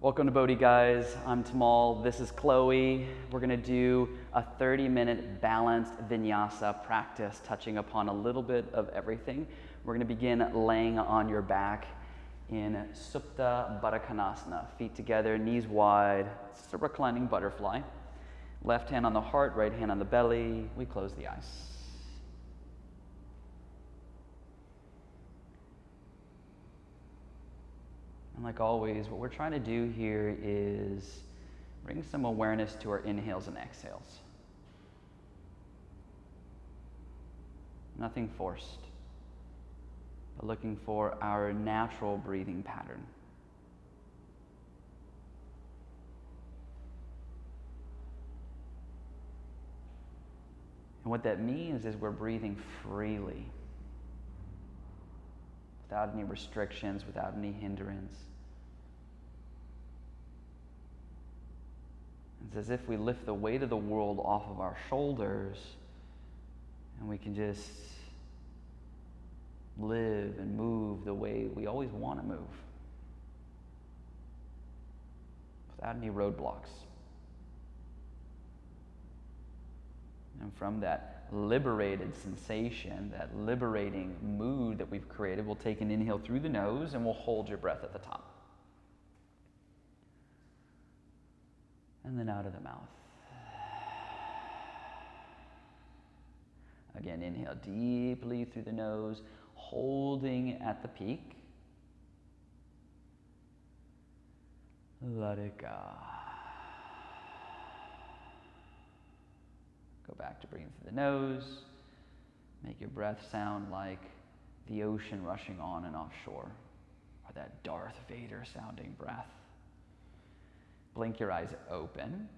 Welcome to BODHI, guys. I'm Tamal. This is Chloe. We're going to do a 30-minute balanced vinyasa practice, touching upon a little bit of everything. We're going to begin laying on your back in Supta Baddha Konasana. Feet together, knees wide. It's a reclining butterfly. Left hand on the heart, right hand on the belly. We close the eyes. And like always, what we're trying to do here is bring some awareness to our inhales and exhales. Nothing forced, but looking for our natural breathing pattern. And what that means is we're breathing freely, without any restrictions, without any hindrance. It's as if we lift the weight of the world off of our shoulders and we can just live and move the way we always want to move, without any roadblocks. And from that liberated sensation, that liberating mood that we've created, we'll take an inhale through the nose and we'll hold your breath at the top. And then out of the mouth. Again, inhale deeply through the nose, holding at the peak. Let it go. Go back to breathing through the nose. Make your breath sound like the ocean rushing on and offshore, or that Darth Vader sounding breath. Blink your eyes open.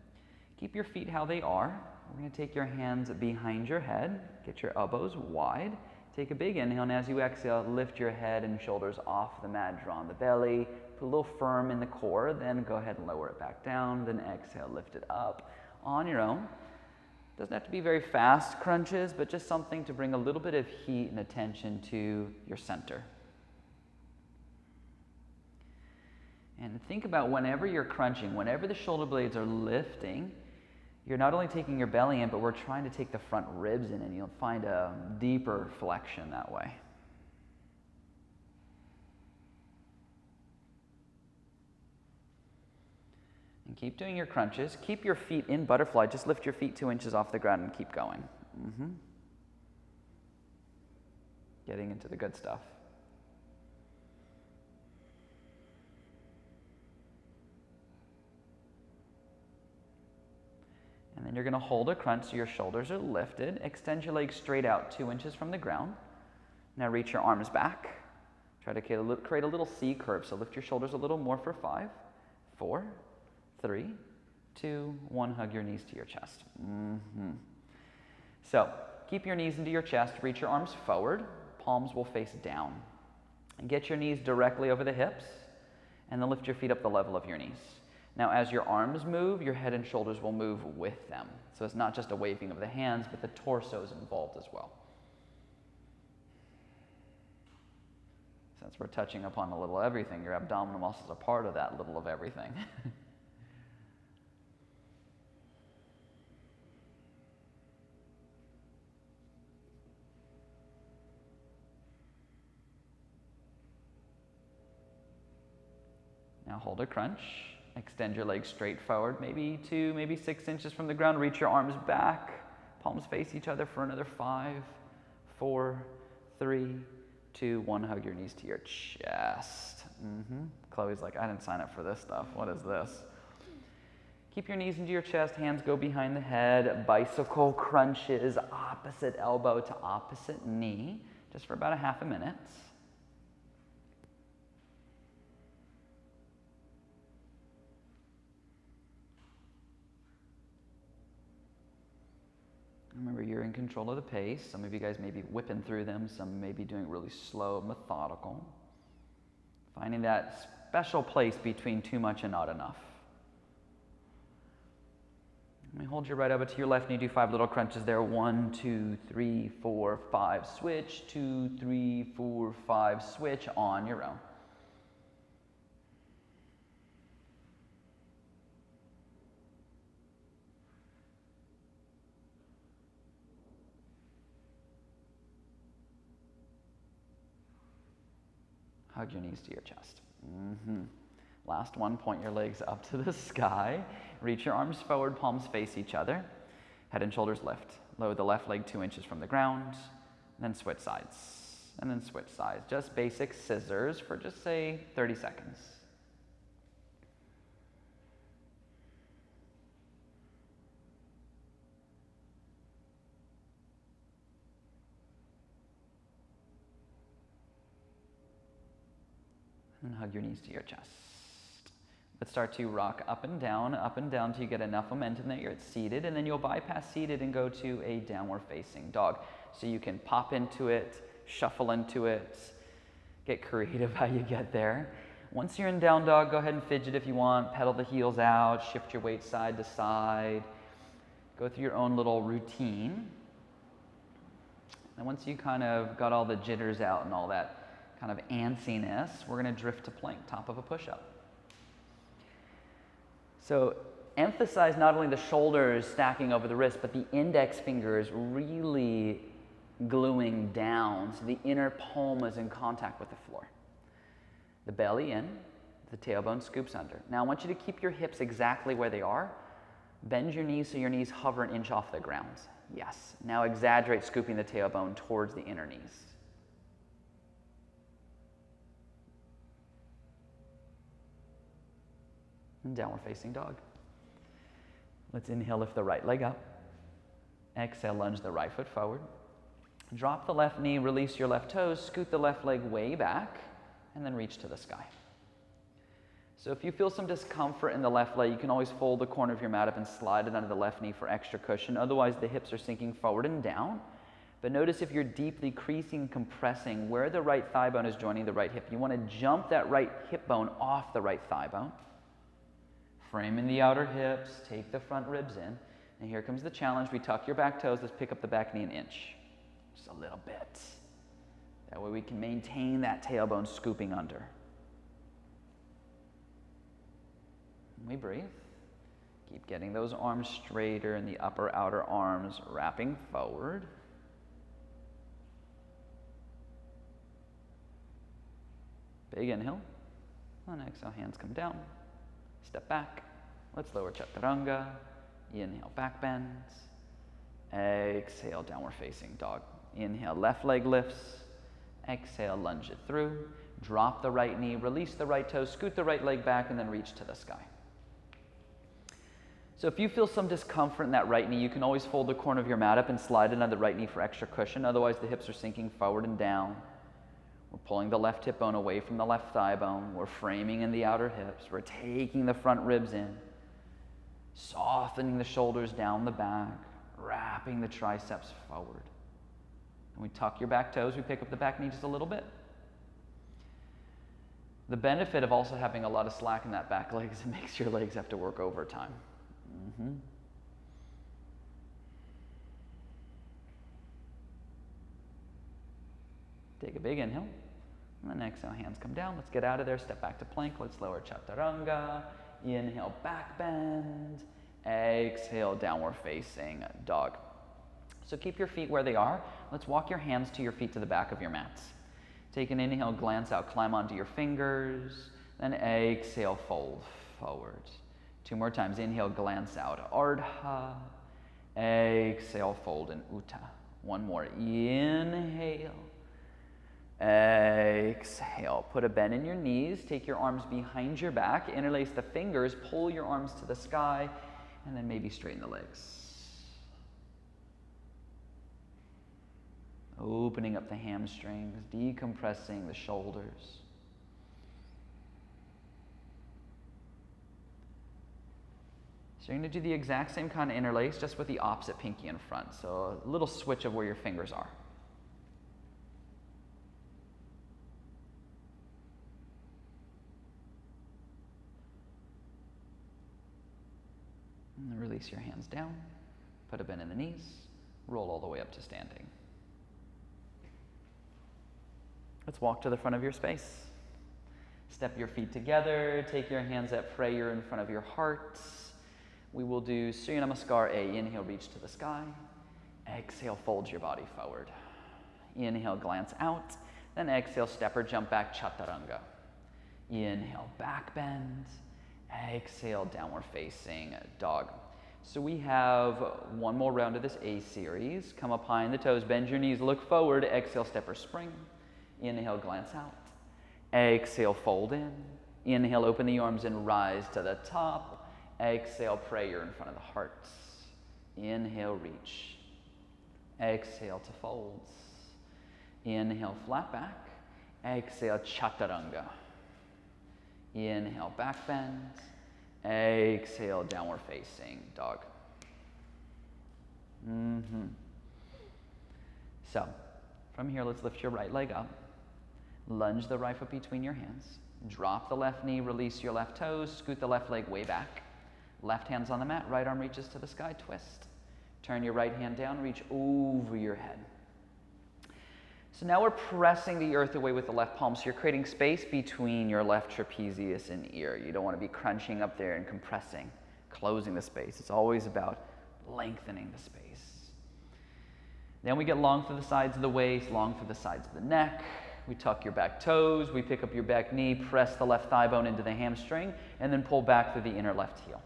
Keep your feet how they are. We're going to take your hands behind your head. Get your elbows wide. Take a big inhale, and as you exhale, lift your head and shoulders off the mat, draw on the belly. Put a little firm in the core, then go ahead and lower it back down. Then exhale, lift it up on your own. Doesn't have to be very fast crunches, but just something to bring a little bit of heat and attention to your center. And think about whenever you're crunching, whenever the shoulder blades are lifting, you're not only taking your belly in, but we're trying to take the front ribs in, and you'll find a deeper flexion that way. And keep doing your crunches. Keep your feet in butterfly. Just lift your feet 2 inches off the ground and keep going. Getting into the good stuff. And then you're going to hold a crunch so your shoulders are lifted. Extend your legs straight out 2 inches from the ground. Now reach your arms back. Try to create a little C curve. So lift your shoulders a little more for 5, 4, 3, 2, 1. Hug your knees to your chest. So keep your knees into your chest. Reach your arms forward. Palms will face down. And get your knees directly over the hips. And then lift your feet up the level of your knees. Now, as your arms move, your head and shoulders will move with them. So it's not just a waving of the hands, but the torso is involved as well. Since we're touching upon a little everything, your abdominal muscles are part of that little of everything. Now hold a crunch. Extend your legs straight forward, maybe 2, maybe 6 inches from the ground. Reach your arms back. Palms face each other for another 5, 4, 3, 2, 1. Hug your knees to your chest. Chloe's like, I didn't sign up for this stuff. What is this? Keep your knees into your chest. Hands go behind the head. Bicycle crunches, opposite elbow to opposite knee, just for about a half a minute. Remember, you're in control of the pace. Some of you guys may be whipping through them. Some may be doing really slow, methodical. Finding that special place between too much and not enough. Let me hold your right elbow to your left knee. Do 5 little crunches there. 1, 2, 3, 4, 5. Switch. 2, 3, 4, 5. Switch on your own. Hug your knees to your chest. Last one, point your legs up to the sky. Reach your arms forward, palms face each other. Head and shoulders lift. Lower the left leg 2 inches from the ground. Then switch sides. And then switch sides. Just basic scissors for just say 30 seconds. And hug your knees to your chest. Let's start to rock up and down till you get enough momentum that you're at seated, and then you'll bypass seated and go to a downward facing dog. So you can pop into it, shuffle into it, get creative how you get there. Once you're in down dog, go ahead and fidget if you want, pedal the heels out, shift your weight side to side, go through your own little routine. And once you kind of got all the jitters out and all that kind of antsiness, we're going to drift to plank, top of a push-up. So emphasize not only the shoulders stacking over the wrist, but the index fingers really gluing down so the inner palm is in contact with the floor. The belly in, the tailbone scoops under. Now I want you to keep your hips exactly where they are. Bend your knees so your knees hover an inch off the ground. Yes. Now exaggerate scooping the tailbone towards the inner knees. And downward facing dog. Let's inhale, lift the right leg up. Exhale, lunge the right foot forward. Drop the left knee, release your left toes, scoot the left leg way back, and then reach to the sky. So if you feel some discomfort in the left leg, you can always fold the corner of your mat up and slide it under the left knee for extra cushion. Otherwise, the hips are sinking forward and down. But notice if you're deeply creasing, compressing, where the right thigh bone is joining the right hip. You want to jump that right hip bone off the right thigh bone. Frame in the outer hips, take the front ribs in. And here comes the challenge. We tuck your back toes. Let's pick up the back knee an inch. Just a little bit. That way we can maintain that tailbone scooping under. And we breathe. Keep getting those arms straighter and the upper outer arms wrapping forward. Big inhale. And exhale, hands come down. Step back. Let's lower chaturanga. Inhale, back bends. Exhale, downward facing dog. Inhale, left leg lifts. Exhale, lunge it through. Drop the right knee, release the right toe, scoot the right leg back, and then reach to the sky. So if you feel some discomfort in that right knee, you can always fold the corner of your mat up and slide it on the right knee for extra cushion. Otherwise, the hips are sinking forward and down. We're pulling the left hip bone away from the left thigh bone. We're framing in the outer hips. We're taking the front ribs in, softening the shoulders down the back, wrapping the triceps forward. And we tuck your back toes. We pick up the back knee just a little bit. The benefit of also having a lot of slack in that back leg is it makes your legs have to work overtime. Take a big inhale. And then exhale, hands come down. Let's get out of there. Step back to plank. Let's lower chaturanga. Inhale, back bend. Exhale, downward facing dog. So keep your feet where they are. Let's walk your hands to your feet to the back of your mats. Take an inhale, glance out, climb onto your fingers. Then exhale, fold forward. 2 more times. Inhale, glance out, Ardha. Exhale, fold in Uta. 1 more. Inhale. Exhale. Put a bend in your knees. Take your arms behind your back. Interlace the fingers. Pull your arms to the sky. And then maybe straighten the legs. Opening up the hamstrings. Decompressing the shoulders. So you're going to do the exact same kind of interlace, just with the opposite pinky in front. So a little switch of where your fingers are. And then release your hands down. Put a bend in the knees. Roll all the way up to standing. Let's walk to the front of your space. Step your feet together. Take your hands at prayer in front of your heart. We will do Surya Namaskar A. Inhale, reach to the sky. Exhale, fold your body forward. Inhale, glance out. Then exhale, step or jump back, Chaturanga. Inhale, back bend. Exhale, downward facing dog. So we have one more round of this A series. Come up high in the toes, bend your knees, look forward. Exhale, step or spring. Inhale, glance out. Exhale, fold in. Inhale, open the arms and rise to the top. Exhale, prayer in front of the heart. Inhale, reach. Exhale to folds. Inhale, flat back. Exhale, Chaturanga. Inhale, back bend. Exhale, downward facing dog. So, from here, let's lift your right leg up. Lunge the right foot between your hands. Drop the left knee, release your left toes, scoot the left leg way back. Left hand's on the mat, right arm reaches to the sky, twist. Turn your right hand down, reach over your head. So now we're pressing the earth away with the left palm, so you're creating space between your left trapezius and ear. You don't want to be crunching up there and compressing, closing the space. It's always about lengthening the space. Then we get long through the sides of the waist, long through the sides of the neck. We tuck your back toes, we pick up your back knee, press the left thigh bone into the hamstring, and then pull back through the inner left heel.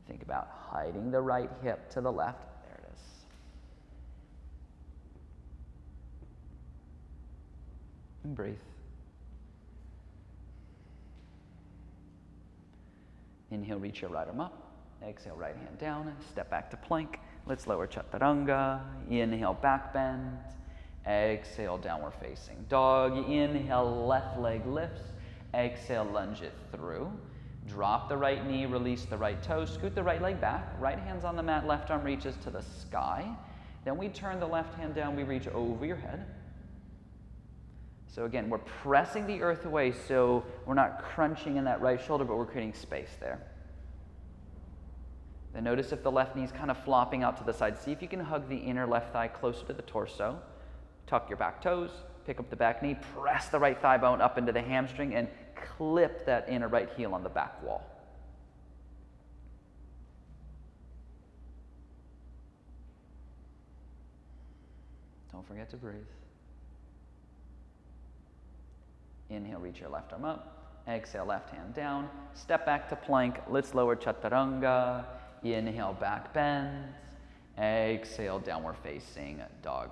Think about hiding the right hip to the left. There it is. And breathe. Inhale, reach your right arm up. Exhale, right hand down. Step back to plank. Let's lower Chaturanga. Inhale, back bend. Exhale, downward facing dog. Inhale, left leg lifts. Exhale, lunge it through. Drop the right knee, release the right toe, scoot the right leg back. Right hand's on the mat, left arm reaches to the sky. Then we turn the left hand down, we reach over your head. So again, we're pressing the earth away, so we're not crunching in that right shoulder, but we're creating space there. Then notice if the left knee's kind of flopping out to the side. See if you can hug the inner left thigh closer to the torso. Tuck your back toes, pick up the back knee, press the right thigh bone up into the hamstring, and clip that inner right heel on the back wall. Don't forget to breathe. Inhale, reach your left arm up. Exhale, left hand down. Step back to plank. Let's lower Chaturanga. Inhale, back bend. Exhale, downward facing dog.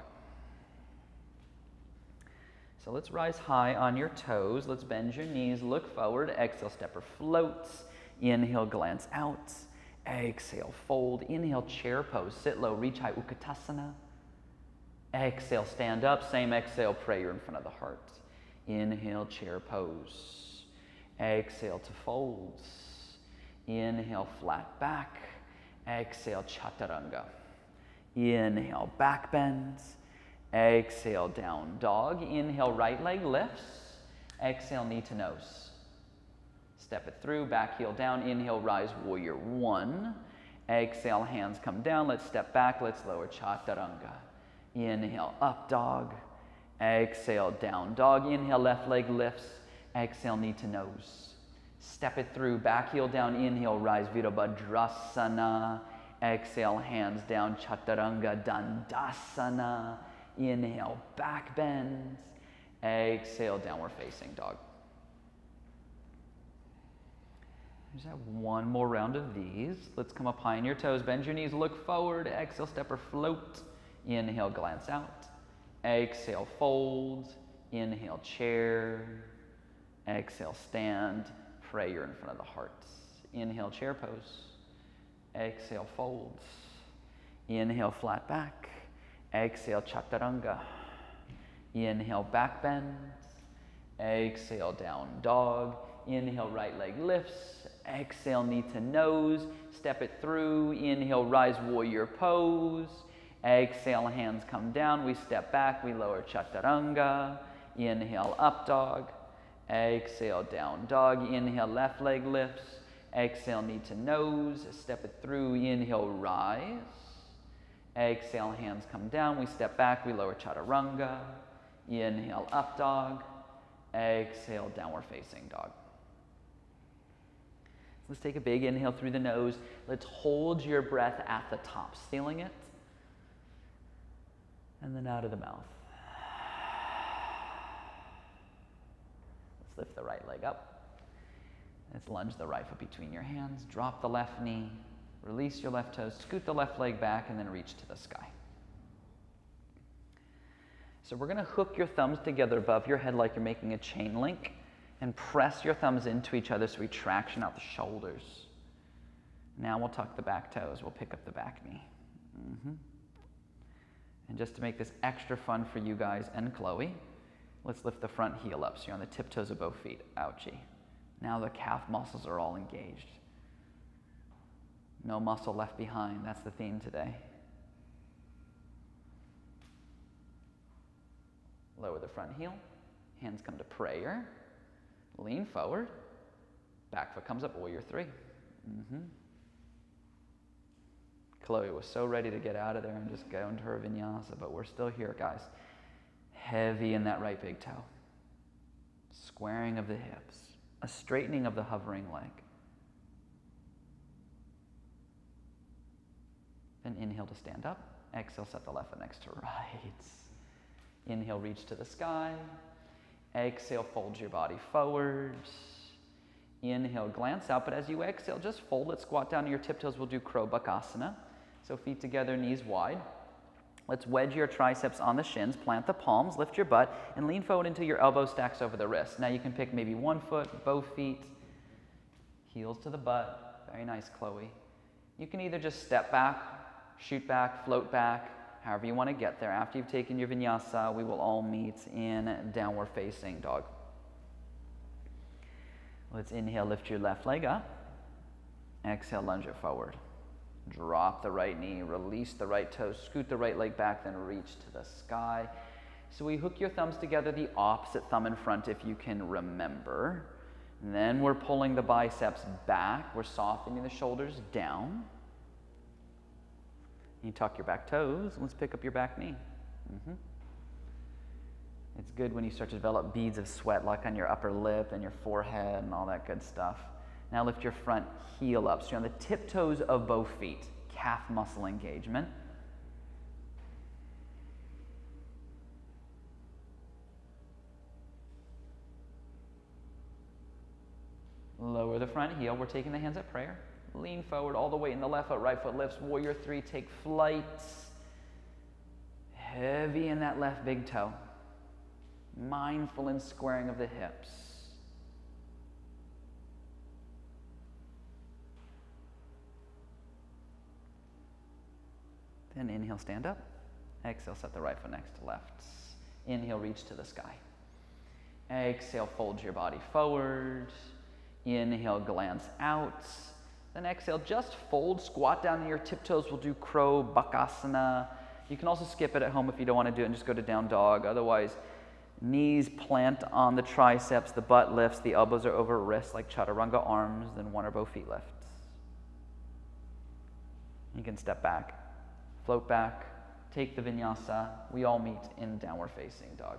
So let's rise high on your toes. Let's bend your knees, look forward. Exhale, step or floats. Inhale, glance out. Exhale, fold. Inhale, chair pose. Sit low, reach high, Utkatasana. Exhale, stand up. Same exhale, prayer in front of the heart. Inhale, chair pose. Exhale to folds. Inhale, flat back. Exhale, Chaturanga. Inhale, back bends. Exhale, down dog. Inhale, right leg lifts. Exhale, knee to nose. Step it through, back heel down. Inhale, rise, warrior one. Exhale, hands come down. Let's step back. Let's lower Chaturanga. Inhale, up dog. Exhale, down dog. Inhale, left leg lifts. Exhale, knee to nose. Step it through, back heel down. Inhale, rise, Virabhadrasana. Exhale, hands down, Chaturanga, Dandasana. Inhale, back bends. Exhale, downward facing dog. Just have one more round of these. Let's come up high on your toes. Bend your knees, look forward. Exhale, step or float. Inhale, glance out. Exhale, fold. Inhale, chair. Exhale, stand. Prayer in front of the heart. Inhale, chair pose. Exhale, folds. Inhale, flat back. Exhale, Chaturanga. Inhale, back bend. Exhale, down dog. Inhale, right leg lifts. Exhale, knee to nose. Step it through. Inhale, rise warrior pose. Exhale, hands come down. We step back. We lower chaturanga. Inhale, up dog. Exhale, down dog. Inhale, left leg lifts. Exhale, knee to nose. Step it through. Inhale, rise. Exhale, hands come down. We step back. We lower chaturanga. Inhale, up dog. Exhale, downward facing dog. Let's take a big inhale through the nose. Let's hold your breath at the top, sealing it. And then out of the mouth. Let's lift the right leg up. Let's lunge the right foot between your hands. Drop the left knee. Release your left toes. Scoot the left leg back and then reach to the sky. So we're going to hook your thumbs together above your head like you're making a chain link and press your thumbs into each other so we traction out the shoulders. Now we'll tuck the back toes. We'll pick up the back knee. And just to make this extra fun for you guys and Chloe, let's lift the front heel up so you're on the tiptoes of both feet. Ouchie. Now the calf muscles are all engaged. No muscle left behind. That's the theme today. Lower the front heel. Hands come to prayer. Lean forward. Back foot comes up, warrior three. Chloe was so ready to get out of there and just go into her vinyasa, but we're still here, guys. Heavy in that right big toe. Squaring of the hips. A straightening of the hovering leg. Then inhale to stand up. Exhale, set the left foot next to right. Inhale, reach to the sky. Exhale, fold your body forward. Inhale, glance out, but as you exhale, just fold it, squat down to your tiptoes. We'll do crow bakasana. So feet together, knees wide. Let's wedge your triceps on the shins, plant the palms, lift your butt, and lean forward until your elbow stacks over the wrist. Now you can pick maybe one foot, both feet, heels to the butt. Very nice, Chloe. You can either just step back, shoot back, float back, however you want to get there. After you've taken your vinyasa, we will all meet in downward facing dog. Let's inhale, lift your left leg up. Exhale, lunge it forward. Drop the right knee, release the right toe, scoot the right leg back, then reach to the sky. So we hook your thumbs together, the opposite thumb in front if you can remember. And then we're pulling the biceps back. We're softening the shoulders down. You tuck your back toes. Let's pick up your back knee. It's good when you start to develop beads of sweat like on your upper lip and your forehead and all that good stuff. Now lift your front heel up. So you're on the tiptoes of both feet. Calf muscle engagement. Lower the front heel. We're taking the hands at prayer. Lean forward, all the weight in the left foot, right foot lifts. Warrior three, take flight. Heavy in that left big toe. Mindful in squaring of the hips. Then inhale, stand up. Exhale, set the right foot next to left. Inhale, reach to the sky. Exhale, fold your body forward. Inhale, glance out. Then exhale, just fold, squat down to your tiptoes. We'll do crow bakasana. You can also skip it at home if you don't want to do it and just go to down dog. Otherwise, knees plant on the triceps, the butt lifts, the elbows are over wrists like chaturanga arms, then one or both feet lift. You can step back, float back, take the vinyasa. We all meet in downward facing dog.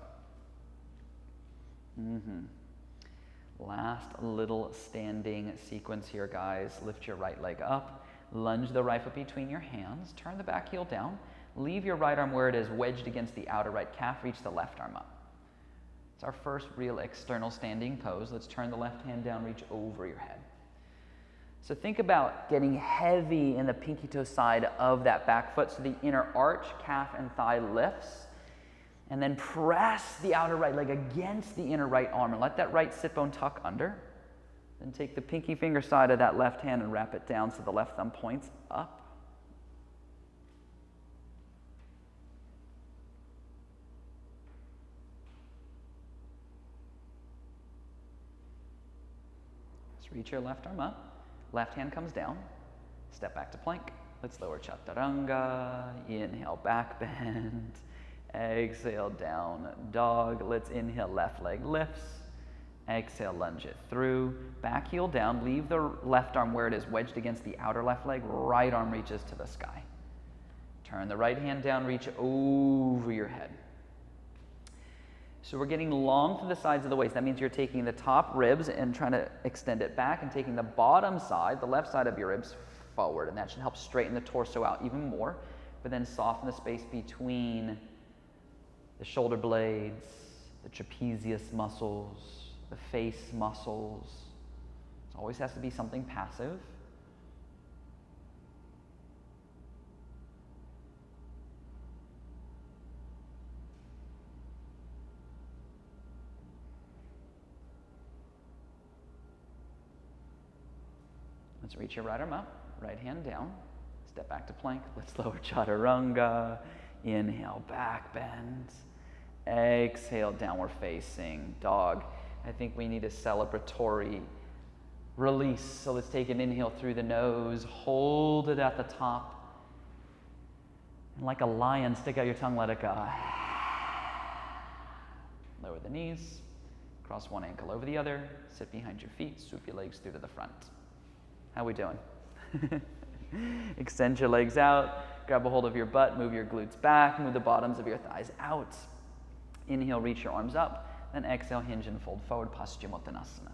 Last little standing sequence here, guys. Lift your right leg up, lunge the right foot between your hands, turn the back heel down, leave your right arm where it is wedged against the outer right calf, reach the left arm up. It's our first real external standing pose. Let's turn the left hand down, reach over your head. So think about getting heavy in the pinky toe side of that back foot so the inner arch, calf, and thigh lifts. And then press the outer right leg against the inner right arm and let that right sit bone tuck under. Then take the pinky finger side of that left hand and wrap it down so the left thumb points up. Let's reach your left arm up. Left hand comes down. Step back to plank. Let's lower chaturanga. Inhale, back bend. Exhale, down dog. Let's inhale, left leg lifts. Exhale, lunge it through. Back heel down. Leave the left arm where it is, wedged against the outer left leg. Right arm reaches to the sky. Turn the right hand down, reach over your head. So we're getting long through the sides of the waist. That means you're taking the top ribs and trying to extend it back and taking the bottom side, the left side of your ribs, forward. And that should help straighten the torso out even more, but then soften the space between the shoulder blades, the trapezius muscles, the face muscles. It always has to be something passive. Let's reach your right arm up, right hand down, step back to plank. Let's lower chaturanga. Inhale, back bend. Exhale, downward facing dog. I think we need a celebratory release. So let's take an inhale through the nose, hold it at the top. And like a lion, stick out your tongue, let it go. Lower the knees, cross one ankle over the other, sit behind your feet, swoop your legs through to the front. How we doing? Extend your legs out, grab a hold of your butt, move your glutes back, move the bottoms of your thighs out. Inhale, reach your arms up, then exhale, hinge and fold forward, Paschimottanasana.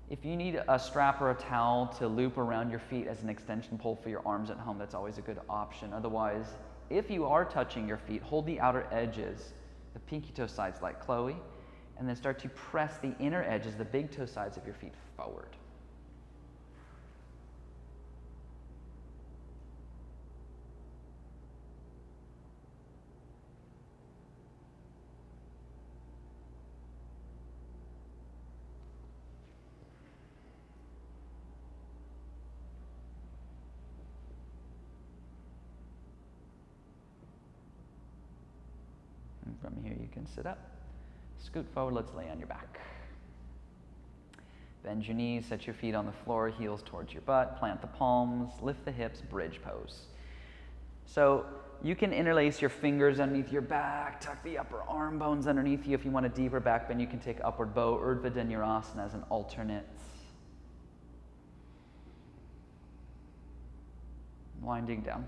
If you need a strap or a towel to loop around your feet as an extension pole for your arms at home, that's always a good option. Otherwise, if you are touching your feet, hold the outer edges, the pinky toe sides like Chloe, and then start to press the inner edges, the big toe sides of your feet forward. From here you can sit up, scoot forward, let's lay on your back. Bend your knees, set your feet on the floor, heels towards your butt, plant the palms, lift the hips, bridge pose. So you can interlace your fingers underneath your back, tuck the upper arm bones underneath you. If you want a deeper back bend, you can take upward bow, Urdhva Dhanurasana as an alternate. Winding down.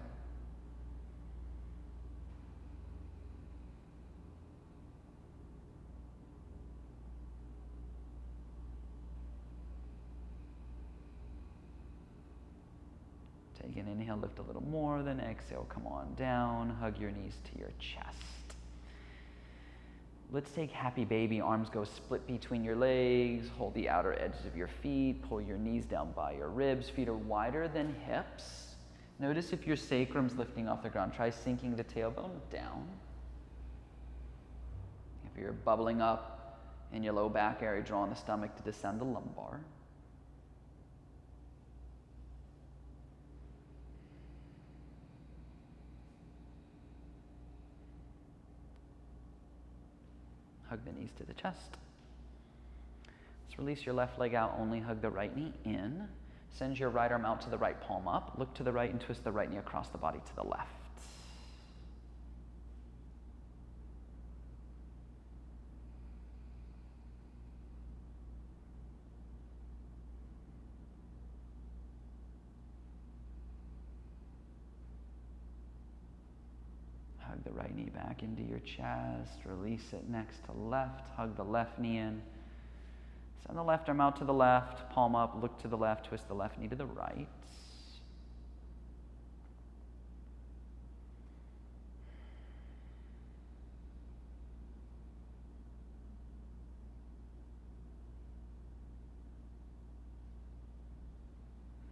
Take an inhale, lift a little more, then exhale, come on down, hug your knees to your chest. Let's take happy baby, arms go split between your legs, hold the outer edges of your feet, pull your knees down by your ribs, feet are wider than hips. Notice if your sacrum's lifting off the ground, try sinking the tailbone down. If you're bubbling up in your low back area, draw on the stomach to descend the lumbar. Hug the knees to the chest. Let's release your left leg out, only hug the right knee in. Send your right arm out to the right, palm up. Look to the right and twist the right knee across the body to the left. Hug the right knee back into your chest. Release it next to left. Hug the left knee in. Send the left arm out to the left. Palm up. Look to the left. Twist the left knee to the right.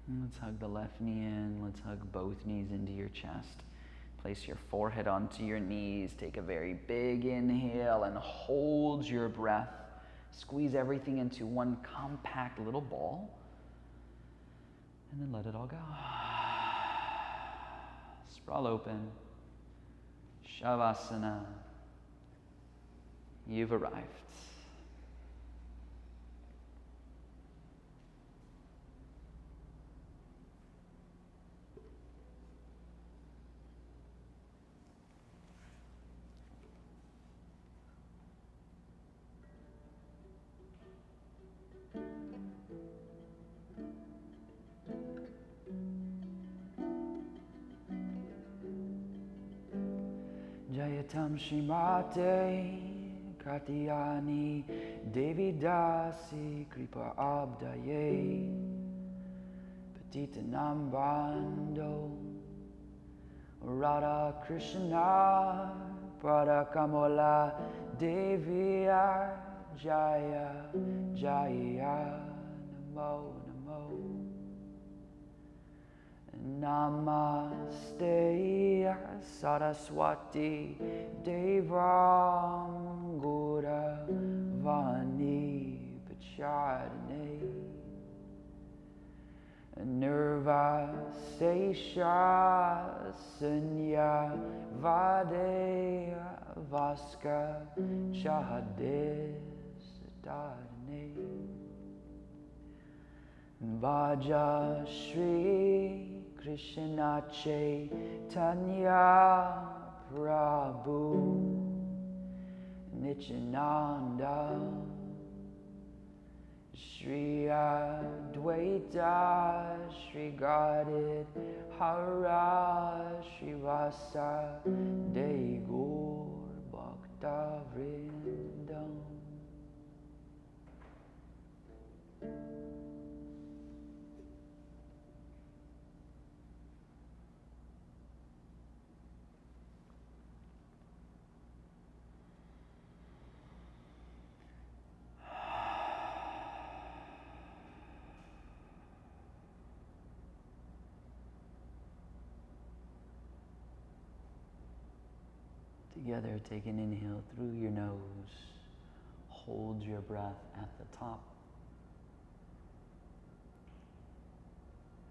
And let's hug the left knee in. Let's hug both knees into your chest. Place your forehead onto your knees. Take a very big inhale and hold your breath. Squeeze everything into one compact little ball. And then let it all go. Sprawl open. Shavasana. You've arrived. Jayatam Shrimate Katyani Devi Dasi Kripa Abdaye Patitanam Bando Radha Krishna Pada Kamola Deviya Jaya Jaya Namo Namo Namaste Saraswati Devam Gura Vani Pachadane Nirva Sesha Sanya Vade Vaska Chahades Dadane Bhaja Shri Krishna Chaitanya Prabhu Nityananda Shri Advaita Shri Gadit Hara Shri Vasa De Gaur Bhakta Vrindam. Together, take an inhale through your nose. Hold your breath at the top.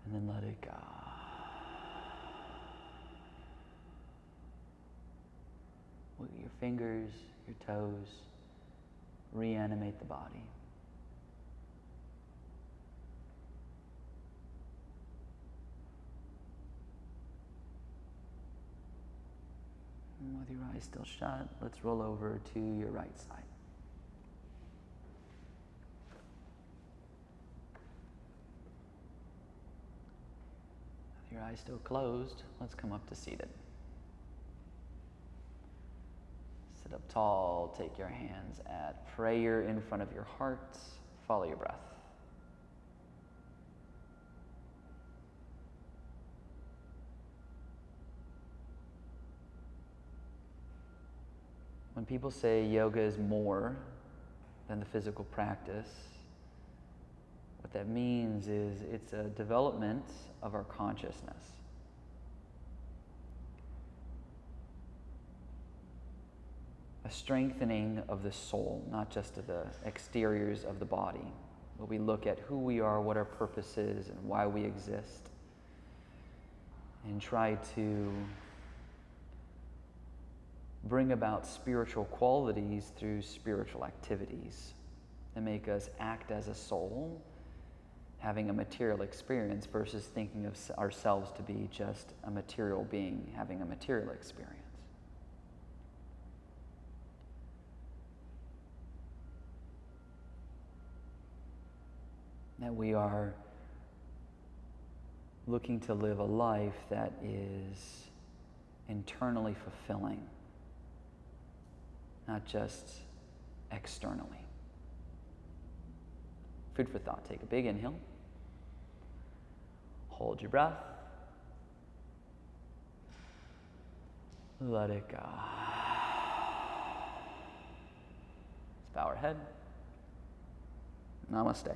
And then let it go. With your fingers, your toes, reanimate the body. And with your eyes still shut, let's roll over to your right side. With your eyes still closed, let's come up to seated. Sit up tall, take your hands at prayer in front of your heart, follow your breath. When people say yoga is more than the physical practice, what that means is it's a development of our consciousness. A strengthening of the soul, not just of the exteriors of the body, where we look at who we are, what our purpose is, and why we exist, and try to bring about spiritual qualities through spiritual activities that make us act as a soul, having a material experience versus thinking of ourselves to be just a material being, having a material experience. That we are looking to live a life that is internally fulfilling, not just externally. Food for thought. Take a big inhale. Hold your breath. Let it go. Let's bow our head. Namaste.